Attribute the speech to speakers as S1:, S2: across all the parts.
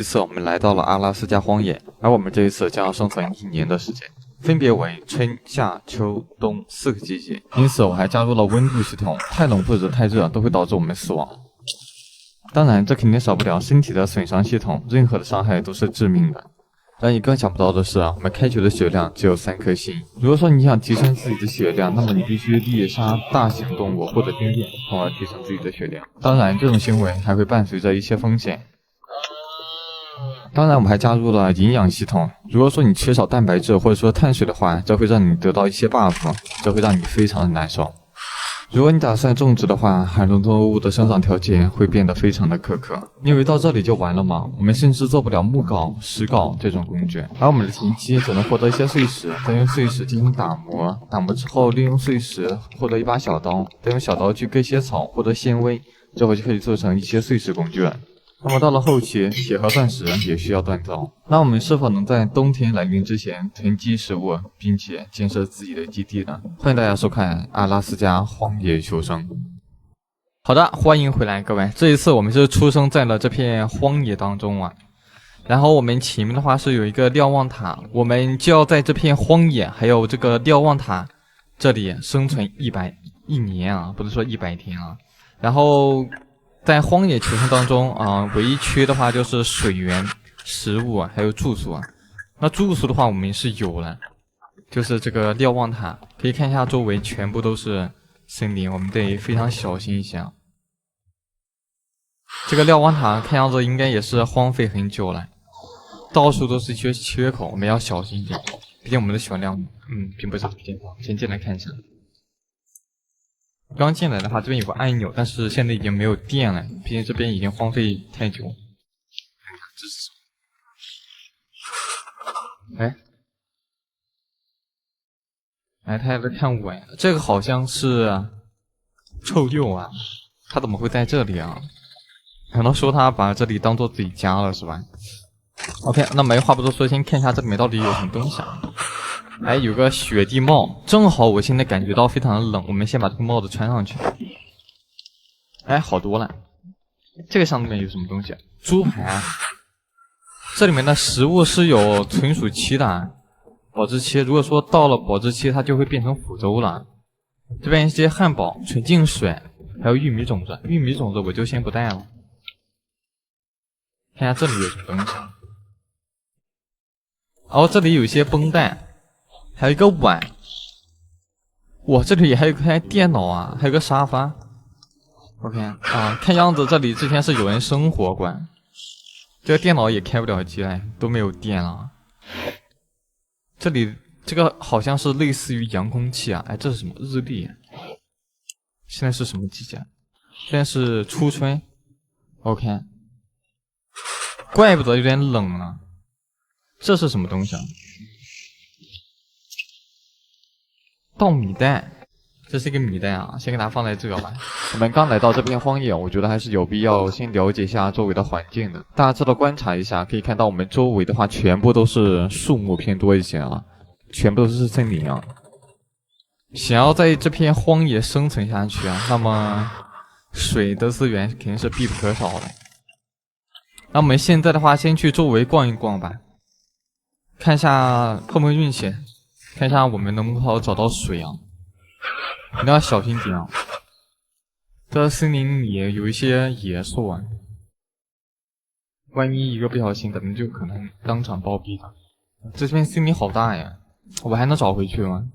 S1: 这次我们来到了阿拉斯加荒野，而我们这一次将要生存1年的时间，分别为春夏秋冬4个季节。因此我还加入了温度系统，太冷或者太热都会导致我们死亡。当然这肯定少不了身体的损伤系统，任何的伤害都是致命的。让你更想不到的是我们开局的血量只有3颗星。如果说你想提升自己的血量，那么你必须猎杀大型动物或者经验，从而提升自己的血量。当然这种行为还会伴随着一些风险。当然我们还加入了营养系统，如果说你缺少蛋白质或者说碳水的话，这会让你得到一些 buff， 这会让你非常的难受。如果你打算种植的话，海洋动物的生长条件会变得非常的苛刻。你以为到这里就完了吗？我们甚至做不了木镐、石镐这种工具，而我们的前期只能获得一些碎石，再用碎石进行打磨，打磨之后利用碎石获得一把小刀，再用小刀去割些草获得纤维，这会就可以做成一些碎石工具了。那么到了后期，铁和钻石也需要锻造。那我们是否能在冬天来临之前囤积食物，并且建设自己的基地呢？欢迎大家收看阿拉斯加荒野求生。好的，欢迎回来各位。这一次我们是出生在了这片荒野当中啊。然后我们前面的话是有一个瞭望塔，我们就要在这片荒野还有这个瞭望塔这里生存1年啊，不是说100天啊。然后在荒野求生当中唯一缺的话就是水源、食物还有住宿啊。那住宿的话我们是有了，就是这个瞭望塔，可以看一下周围全部都是森林，我们得非常小心一些啊。这个瞭望塔看样子应该也是荒废很久了，到处都是一些缺口，我们要小心一点，毕竟我们的血量并不是很健康。先进来看一下。刚进来的话，这边有个按钮，但是现在已经没有电了，毕竟这边已经荒废太久。这是什么？他还在看我呀。这个好像是臭鼬啊，他怎么会在这里啊？难道说他把这里当做自己家了是吧 ？OK， 那没话不多说，先看一下这里面到底有什么东西啊。有个雪地帽，正好我现在感觉到非常的冷，我们先把这个帽子穿上去。好多了。这个上面有什么东西？猪排。这里面的食物是有存储期的，保质期。如果说到了保质期，它就会变成腐粥了。这边一些汉堡、纯净水，还有玉米种子。玉米种子我就先不带了。看一下这里有什么东西。这里有一些绷带。还有一个碗，哇，这里还有台电脑啊，还有个沙发。OK 看样子这里之前是有人生活过，这个电脑也开不了机了，都没有电了。这里这个好像是类似于遥控器啊，这是什么日历？现在是什么季节？现在是初春。OK， 怪不得有点冷了。这是什么东西啊？稻米袋，这是一个米袋啊，先给它放在这吧。我们刚来到这片荒野，我觉得还是有必要先了解一下周围的环境的。大致的观察一下，可以看到我们周围的话，全部都是树木偏多一些啊，全部都是森林啊。想要在这片荒野生存下去啊，那么水的资源肯定是必不可少的。那我们现在的话，先去周围逛一逛吧，看一下碰碰运气。看一下我们能不能找到水啊！一定要小心点啊！这森林里有一些野兽啊，万一一个不小心，咱们就可能当场暴毙了。这片森林好大呀，我还能找回去吗？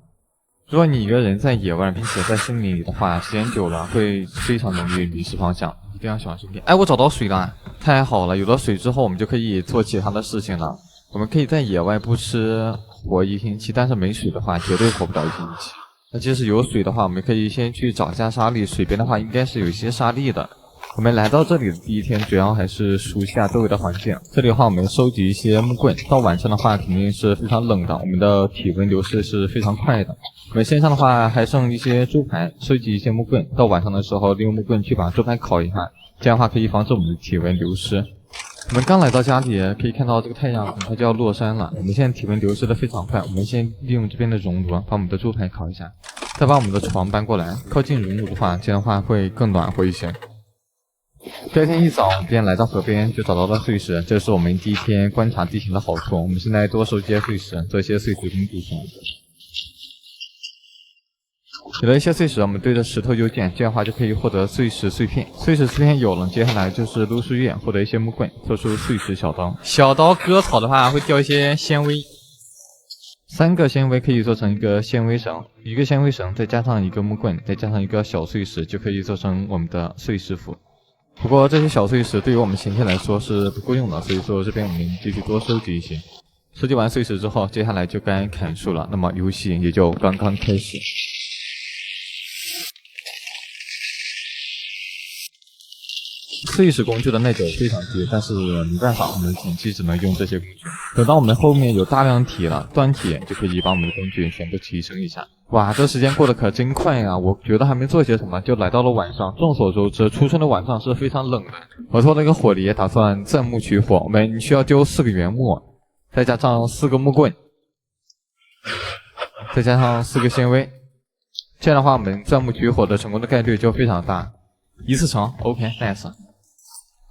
S1: 如果你一个人在野外，并且在森林里的话，时间久了会非常容易迷失方向，一定要小心点。我找到水了，太好了！有了水之后，我们就可以做其他的事情了。我们可以在野外不吃活1星期，但是没水的话绝对活不了1星期。那即使有水的话，我们可以先去找一下沙粒，水边的话应该是有一些沙粒的。我们来到这里的第一天，主要还是熟悉下周围的环境。这里的话，我们收集一些木棍，到晚上的话肯定是非常冷的，我们的体温流失是非常快的。我们身上的话还剩一些猪排，收集一些木棍，到晚上的时候利用木棍去把猪排烤一下，这样的话可以防止我们的体温流失。我们刚来到家里，可以看到这个太阳很快就要落山了。我们现在体温流失的非常快，我们先利用这边的熔炉把我们的猪排烤一下，再把我们的床搬过来，靠近熔炉的话，这样的话会更暖和一些。第二天一早便来到河边，就找到了碎石，这是我们第一天观察地形的好处。我们现在多收集碎石，做一些碎石工具箱。有了一些碎石，我们对着石头邮件，这样的话就可以获得碎石碎片。碎石碎片有了，接下来就是撸树叶，获得一些木棍，做出碎石小刀。小刀割草的话会掉一些纤维。3个纤维可以做成一个纤维绳，一个纤维绳再加上一个木棍，再加上一个小碎石，就可以做成我们的碎石斧。不过这些小碎石对于我们前天来说是不够用的，所以说这边我们继续多收集一些。收集完碎石之后，接下来就该砍树了，那么游戏也就刚刚开始。碎石工具的耐久非常低，但是没办法，我们前期只能用这些工具。等到我们后面有大量铁了，锻铁就可以把我们的工具全部提升一下。哇，这时间过得可真快啊！我觉得还没做些什么，就来到了晚上。众所周知，初春的晚上是非常冷的。我拖了一个火梨，打算钻木取火。我们需要丢4个原木，再加上4个木棍，再加上4个纤维。这样的话，我们钻木取火的成功的概率就非常大。一次成 ，OK， nice。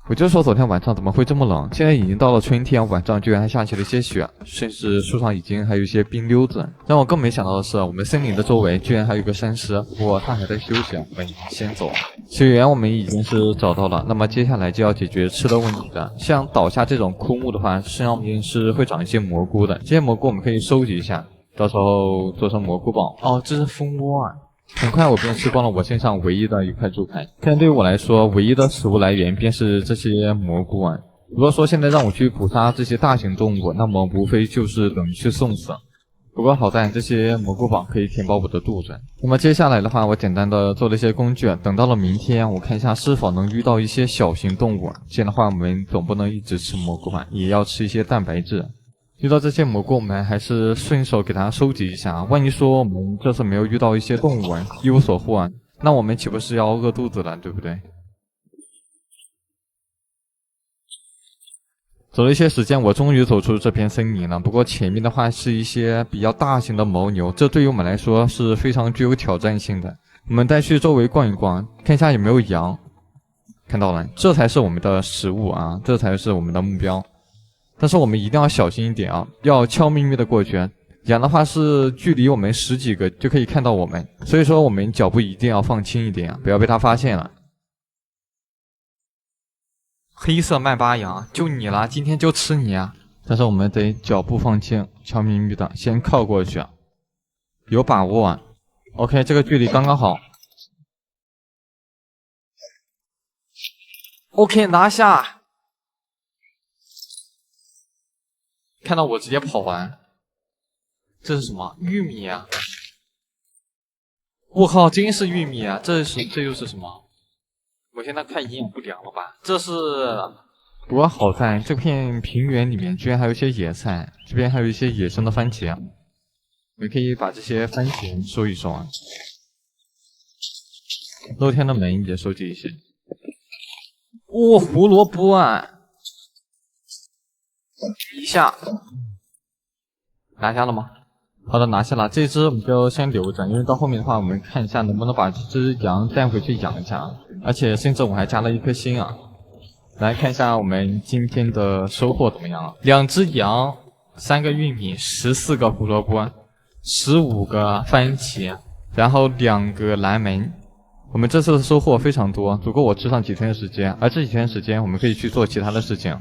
S1: 我就说昨天晚上怎么会这么冷？现在已经到了春天，晚上居然还下起了一些雪，甚至树上已经还有一些冰溜子。让我更没想到的是，我们森林的周围居然还有一个山狮，不过它还在休息，我们先走。水源我们已经是找到了，那么接下来就要解决吃的问题了。像倒下这种枯木的话，上面是会长一些蘑菇的，这些蘑菇我们可以收集一下，到时候做成蘑菇棒。哦，这是蜂窝啊！很快我便吃光了我身上唯一的一块猪排，看对于我来说，唯一的食物来源便是这些蘑菇啊。如果说现在让我去捕杀这些大型动物，那么无非就是等于去送死。不过好在这些蘑菇棒可以填饱我的肚子。那么接下来的话，我简单的做了一些工具，等到了明天，我看一下是否能遇到一些小型动物。这样的话，我们总不能一直吃蘑菇吧，也要吃一些蛋白质。遇到这些蘑菇，我们还是顺手给它收集一下。万一说我们这次没有遇到一些动物一无所获，那我们岂不是要饿肚子了，对不对？走了一些时间，我终于走出这片森林了。不过前面的话是一些比较大型的牦牛，这对于我们来说是非常具有挑战性的。我们再去周围逛一逛，看一下有没有羊。看到了，这才是我们的食物啊，这才是我们的目标。但是我们一定要小心一点啊，要悄咪咪的过去。羊的话是距离我们10几个就可以看到我们，所以说我们脚步一定要放轻一点啊，不要被它发现了。黑色曼巴羊，就你了，今天就吃你啊！但是我们得脚步放轻，悄咪咪的先靠过去，有把握啊。OK， 这个距离刚刚好。OK， 拿下。看到我直接跑完，这是什么？玉米啊！我靠，真是玉米啊！这又是什么？我现在快营养不良了吧？这是，不过好在这片平原里面居然还有一些野菜，这边还有一些野生的番茄，我们可以把这些番茄收一收啊。露天的门也收集一些。哦，胡萝卜啊！一下拿下了吗？好的，拿下了。这只我们就先留着，因为到后面的话，我们看一下能不能把这只羊带回去养一下。而且甚至我还加了一颗心啊。来看一下我们今天的收获怎么样啊？2只羊，3个玉米，14个胡萝卜，15个番茄，然后2个蓝莓。我们这次的收获非常多，足够我吃上几天的时间。而这几天时间，我们可以去做其他的事情。